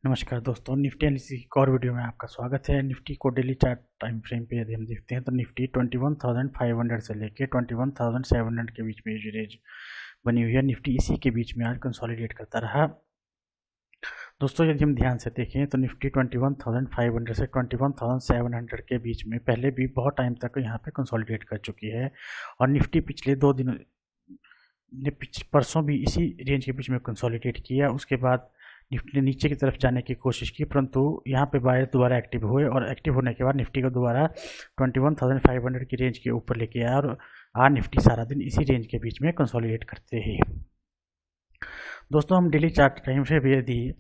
नमस्कार दोस्तों, Nifty analysis की और वीडियो में आपका स्वागत है। निफ्टी को डेली चार्ट टाइम फ्रेम पे यदि हम देखते हैं तो निफ्टी 21,500 से लेके 21,700 के बीच में जो रेंज बनी हुई है, निफ्टी इसी के बीच में आज कंसोलिडेट करता रहा। दोस्तों, यदि हम ध्यान से देखें तो निफ्टी 21,500 से 21,700 के बीच में पहले भी बहुत टाइम तक यहाँ पे कंसोलिडेट कर चुकी है और निफ्टी पिछले 2 दिन परसों भी इसी रेंज के बीच में कंसोलिडेट किया। उसके बाद निफ्टी ने नीचे की तरफ जाने की कोशिश की, परंतु यहाँ पे बायर दोबारा एक्टिव हुए और एक्टिव होने के बाद निफ्टी को दोबारा 21,500 की रेंज के ऊपर लेके आया और आज निफ्टी सारा दिन इसी रेंज के बीच में कंसोलिडेट करते ही। दोस्तों, हम डेली चार्ट टाइम से भी यदि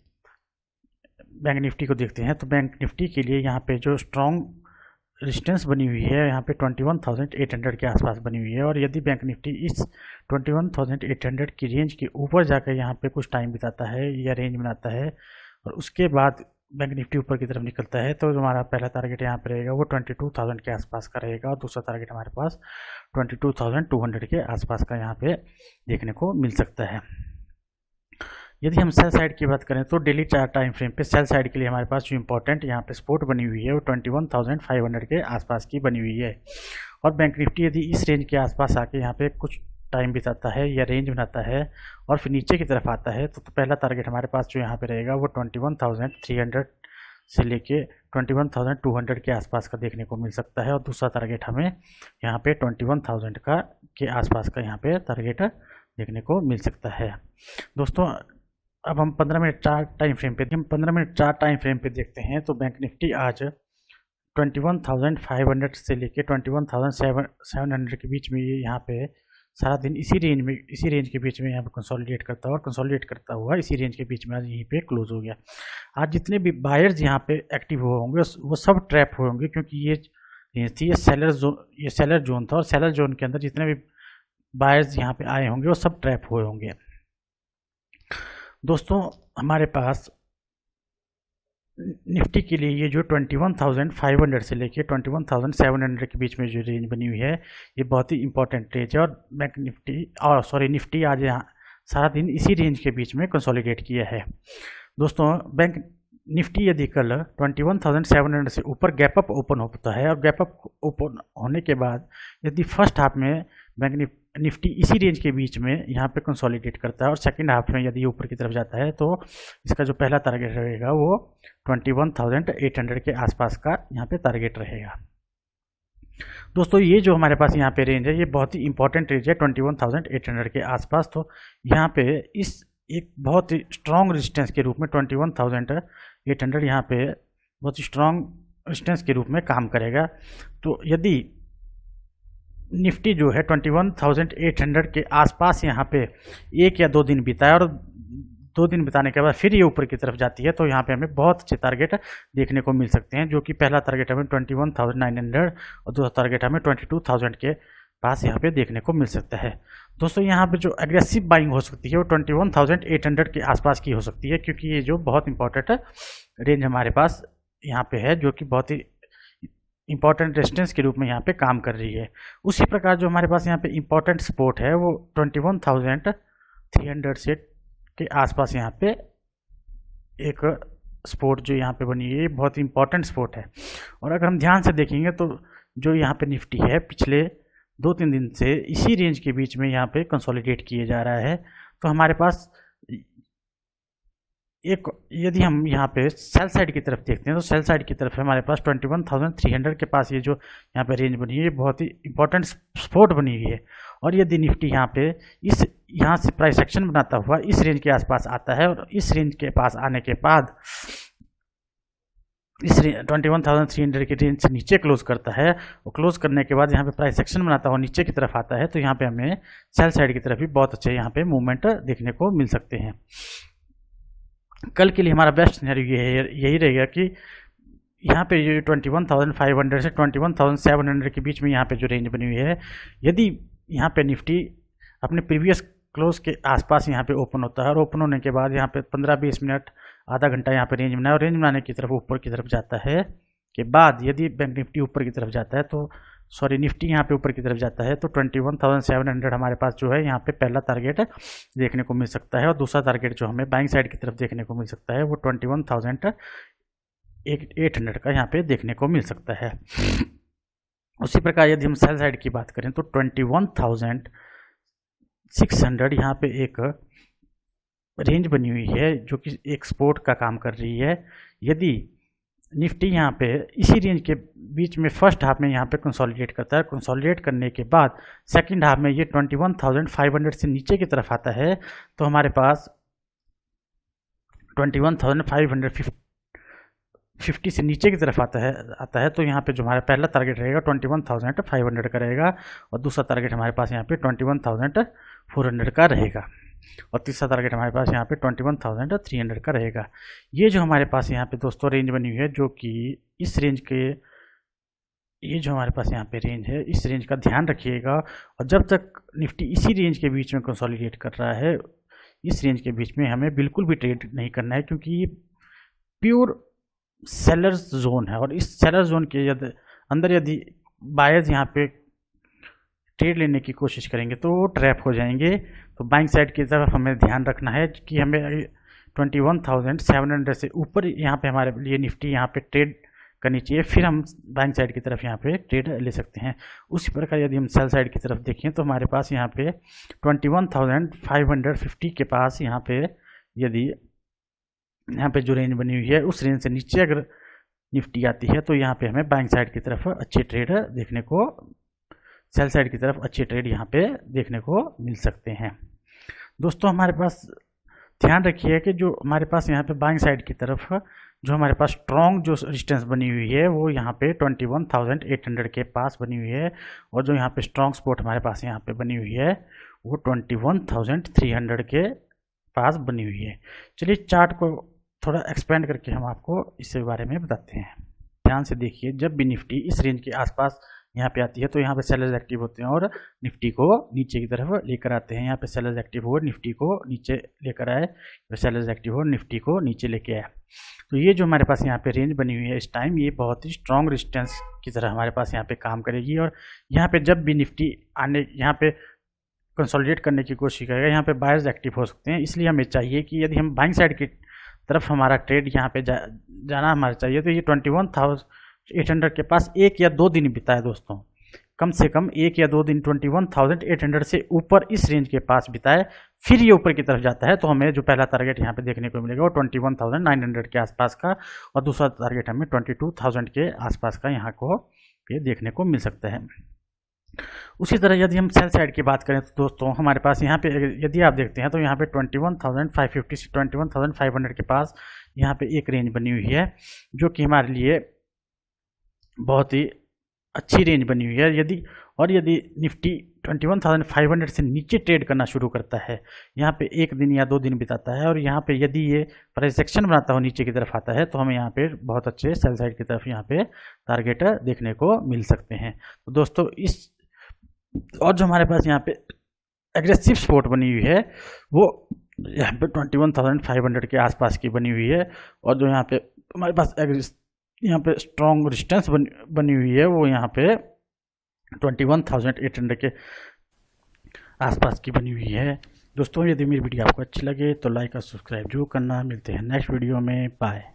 बैंक निफ्टी को देखते हैं तो बैंक निफ्टी के लिए यहाँ पे जो स्ट्रॉन्ग रेजिस्टेंस बनी हुई है यहाँ पे 21,800 के आसपास बनी हुई है और यदि बैंक निफ्टी इस 21,800 की रेंज के ऊपर जाकर यहाँ पे कुछ टाइम बिताता है या रेंज बनाता है और उसके बाद बैंक निफ्टी ऊपर की तरफ निकलता है तो हमारा पहला टारगेट यहाँ पे रहेगा वो 22,000 के आसपास का रहेगा और दूसरा टारगेट हमारे पास 22,200 के आसपास का यहाँ पे देखने को मिल सकता है। यदि हम सेल साइड की बात करें तो डेली चार्ट टाइम फ्रेम पे सेल साइड के लिए हमारे पास जो इंपॉर्टेंट यहाँ पे सपोर्ट बनी हुई है वो 21,500 के आसपास की बनी हुई है और बैंक निफ्टी यदि इस रेंज के आसपास आके यहाँ पे कुछ टाइम बिताता है या रेंज बनाता है और फिर नीचे की तरफ आता है तो पहला टारगेट हमारे पास जो यहाँ पे रहेगा वो 21,300 से लेके 21,200 के आसपास का देखने को मिल सकता है और दूसरा टारगेट हमें यहाँ पे 21,000 का के आसपास का यहाँ पे टारगेट देखने को मिल सकता है। दोस्तों, अब हम 15 मिनट चार्ट टाइम फ्रेम पे देखते हैं तो बैंक निफ्टी आज 21,500 से लेके 21,700 के बीच में ये यहाँ पे सारा दिन इसी रेंज के बीच में यहाँ पे कंसोलिडेट करता हुआ इसी रेंज के बीच में आज यहीं पे क्लोज हो गया। आज जितने भी बायर्स यहाँ पे एक्टिव हुए होंगे वो सब ट्रैप हुए होंगे क्योंकि ये रेंज थी, ये सेलर जोन था और सेलर जोन के अंदर जितने भी बायर्स यहाँ पे आए होंगे वो सब ट्रैप हुए होंगे। दोस्तों, हमारे पास निफ्टी के लिए ये जो 21,500 से लेके 21,700 के बीच में जो रेंज बनी हुई है ये बहुत ही इंपॉर्टेंट रेंज है और बैंक निफ्टी आज यहाँ सारा दिन इसी रेंज के बीच में कंसोलिडेट किया है। दोस्तों, बैंक निफ्टी यदि कल 21,700 से ऊपर गैप अप ओपन होता है और गैप अप ओपन होने के बाद यदि फर्स्ट हाफ में बैंक निफ्टी इसी रेंज के बीच में यहाँ पे कंसोलिडेट करता है और सेकंड हाफ में यदि ऊपर की तरफ जाता है तो इसका जो पहला टारगेट रहेगा वो 21,800 के आसपास का यहाँ पे टारगेट रहेगा। दोस्तों, ये जो हमारे पास यहाँ पे रेंज है ये बहुत ही इंपॉर्टेंट रेंज है 21,800 के आसपास। तो यहाँ पे इस एक बहुत ही स्ट्रॉन्ग रेजिस्टेंस के रूप में 21,800 यहाँ पे बहुत ही स्ट्रॉन्ग रेजिस्टेंस के रूप में काम करेगा। तो यदि निफ्टी जो है 21,800 के आसपास यहाँ पे 1 या 2 दिन बिताए और 2 दिन बिताने के बाद फिर ये ऊपर की तरफ जाती है तो यहाँ पे हमें बहुत अच्छे टारगेट देखने को मिल सकते हैं, जो कि पहला टारगेट हमें 21,900 और दूसरा टारगेट हमें 22,000 के पास यहाँ पे देखने को मिल सकता है। दोस्तों, यहाँ पे जो एग्रेसिव बाइंग हो सकती है वो 21,800 के आसपास की हो सकती है क्योंकि ये जो बहुत इंपॉर्टेंट रेंज हमारे पास यहाँ पे है जो कि बहुत ही इंपॉर्टेंट रेजिस्टेंस के रूप में यहाँ पे काम कर रही है। उसी प्रकार जो हमारे पास यहाँ पे इंपॉर्टेंट सपोर्ट है वो 21,300 से के आसपास यहाँ पे एक सपोर्ट जो यहाँ पे बनी है बहुत इंपॉर्टेंट सपोर्ट है और अगर हम ध्यान से देखेंगे तो जो यहाँ पे निफ्टी है पिछले 2-3 दिन से इसी रेंज के बीच में यहाँ पे कंसोलिडेट किए जा रहा है। तो हमारे पास एक यदि हम यहाँ पे सेल साइड की तरफ देखते हैं तो सेल साइड की तरफ हमारे पास 21,300 के पास ये जो यहाँ पे रेंज बनी है ये बहुत ही इंपॉर्टेंट सपोर्ट बनी हुई है और यदि निफ्टी यहाँ पे यहाँ से प्राइस एक्शन बनाता हुआ इस रेंज के आसपास आता है और इस रेंज के पास आने के बाद इस 21,300 की रेंज से नीचे क्लोज करता है और क्लोज करने के बाद यहाँ पे प्राइस एक्शन बनाता हुआ नीचे की तरफ आता है तो यहाँ पे हमें सेल साइड की तरफ भी बहुत अच्छे यहाँ पे मूवमेंट देखने को मिल सकते हैं। कल के लिए हमारा बेस्ट सिनेरियो यही रहेगा कि यहाँ पे जो 21,500 से 21,700 के बीच में यहाँ पे जो रेंज बनी हुई है यदि यहाँ पे निफ्टी अपने प्रीवियस क्लोज के आसपास यहाँ पे ओपन होता है और ओपन होने के बाद यहाँ पे 15-20 मिनट आधा घंटा यहाँ पे रेंज बनाए और रेंज बनाने की तरफ ऊपर की तरफ जाता है के बाद यदि बैंक निफ्टी ऊपर की तरफ जाता है तो सॉरी निफ्टी यहाँ पे ऊपर की तरफ जाता है तो 21,700 हमारे पास जो है यहाँ पे पहला टारगेट देखने को मिल सकता है, और दूसरा टारगेट जो हमें बाइंग साइड की तरफ देखने को मिल सकता है वो 21,800 का यहाँ पे देखने को मिल सकता है। उसी प्रकार यदि हम सेल साइड की बात करें तो 21,600 यहाँ पे एक रेंज बनी हुई है जो कि एक सपोर्ट का काम कर रही है। यदि निफ्टी यहाँ पे इसी रेंज के बीच में फर्स्ट हाफ में यहाँ पे कंसोलिडेट करता है, कंसोलिडेट करने के बाद सेकंड हाफ में ये 21,500 से नीचे की तरफ आता है, तो हमारे पास 21,550 से नीचे की तरफ आता है तो यहाँ पे जो हमारा पहला टारगेट रहेगा 21,500 का रहेगा, और दूसरा टारगेट हमारे पास यहाँ पे 21,400 का रहेगा, और तीसरा टारगेट हमारे पास यहाँ पे 21,300 का रहेगा। ये जो हमारे पास यहाँ पे दोस्तों रेंज बनी हुई है, जो कि इस रेंज के, ये जो हमारे पास यहाँ पे रेंज है, इस रेंज का ध्यान रखिएगा। और जब तक निफ्टी इसी रेंज के बीच में कंसोलिडेट कर रहा है, इस रेंज के बीच में हमें बिल्कुल भी ट्रेड नहीं करना है, क्योंकि ये प्योर सेलर्स जोन है, और इस सेलर जोन के अंदर यदि बायर्स यहाँ पे ट्रेड लेने की कोशिश करेंगे तो वो ट्रैप हो जाएंगे। तो बाइंग साइड की तरफ हमें ध्यान रखना है कि हमें 21,700 से ऊपर यहाँ पे हमारे लिए निफ्टी यहाँ पे ट्रेड करनी चाहिए, फिर हम बाइंग साइड की तरफ यहाँ पे ट्रेड ले सकते हैं। उसी प्रकार यदि हम सेल साइड की तरफ देखें तो हमारे पास यहाँ पे 21,550 के पास यहाँ पे यदि यहाँ पे जो रेंज बनी हुई है उस रेंज से नीचे अगर निफ्टी आती है तो यहाँ पे हमें बाइंग साइड की तरफ अच्छे ट्रेड देखने को, सेल साइड की तरफ अच्छे ट्रेड यहाँ पे देखने को मिल सकते हैं। दोस्तों हमारे पास ध्यान रखिए कि जो हमारे पास यहाँ पे बाइंग साइड की तरफ जो हमारे पास स्ट्रॉन्ग जो रेजिस्टेंस बनी हुई है वो यहाँ पे 21,800 के पास बनी हुई है, और जो यहाँ पे स्ट्रॉन्ग सपोर्ट हमारे पास यहाँ पे बनी हुई है वो 21,300 के पास बनी हुई है। चलिए चार्ट को थोड़ा एक्सपेंड करके हम आपको इसके बारे में बताते हैं। ध्यान से देखिए, जब भी निफ्टी इस रेंज के आसपास यहाँ पे आती है तो यहाँ पे सेलर्स एक्टिव होते हैं और निफ्टी को नीचे की तरफ लेकर आते हैं। यहाँ पे सेलर्स एक्टिव हो निफ्टी को नीचे लेकर आए, तो सेलर्स एक्टिव हो निफ्टी को नीचे लेके आए। तो ये जो हमारे पास यहाँ पे रेंज बनी हुई है इस टाइम, ये बहुत ही स्ट्रॉन्ग रेजिस्टेंस की तरह हमारे पास यहाँ पे काम करेगी, और यहाँ पे जब भी निफ्टी आने यहाँ पे कंसोलिडेट करने की कोशिश करेगा, यहाँ पे बायर्स एक्टिव हो सकते हैं। इसलिए हमें चाहिए कि यदि हम बाइंग साइड की तरफ हमारा ट्रेड यहाँ पे जाना हमारा चाहिए तो ये 21,800 के पास एक या दो दिन बिताए दोस्तों, कम से कम एक या दो दिन 21,800 से ऊपर इस रेंज के पास बिताए, फिर ये ऊपर की तरफ जाता है तो हमें जो पहला टारगेट यहाँ पे देखने को मिलेगा वो 21,900 के आसपास का, और दूसरा टारगेट हमें 22,000 के आसपास का यहाँ को ये देखने को मिल सकता है। उसी तरह यदि हम सेल साइड की बात करें तो दोस्तों हमारे पास यहाँ पे यदि आप देखते हैं तो यहाँ पे 21,550 से 21,500 के पास यहाँ पे एक रेंज बनी हुई है, जो कि हमारे लिए बहुत ही अच्छी रेंज बनी हुई है। यदि निफ्टी 21,500 से नीचे ट्रेड करना शुरू करता है, यहाँ पे एक दिन या दो दिन बिताता है, और यहाँ पे यदि ये प्राइस एक्शन बनाता हो नीचे की तरफ आता है तो हमें यहाँ पे बहुत अच्छे सेल साइड की तरफ यहाँ पे टारगेट देखने को मिल सकते हैं। तो दोस्तों और जो हमारे पास यहाँ पे एग्रेसिव सपोर्ट बनी हुई है वो यहाँ पे 21,500 के आसपास की बनी हुई है, और जो यहाँ पे हमारे पास यहाँ पे स्ट्रॉन्ग रेजिस्टेंस बनी हुई है वो यहाँ पे 21,800 के आसपास की बनी हुई है। दोस्तों यदि मेरी वीडियो आपको अच्छी लगे तो लाइक और सब्सक्राइब जरूर करना। मिलते हैं नेक्स्ट वीडियो में, बाय।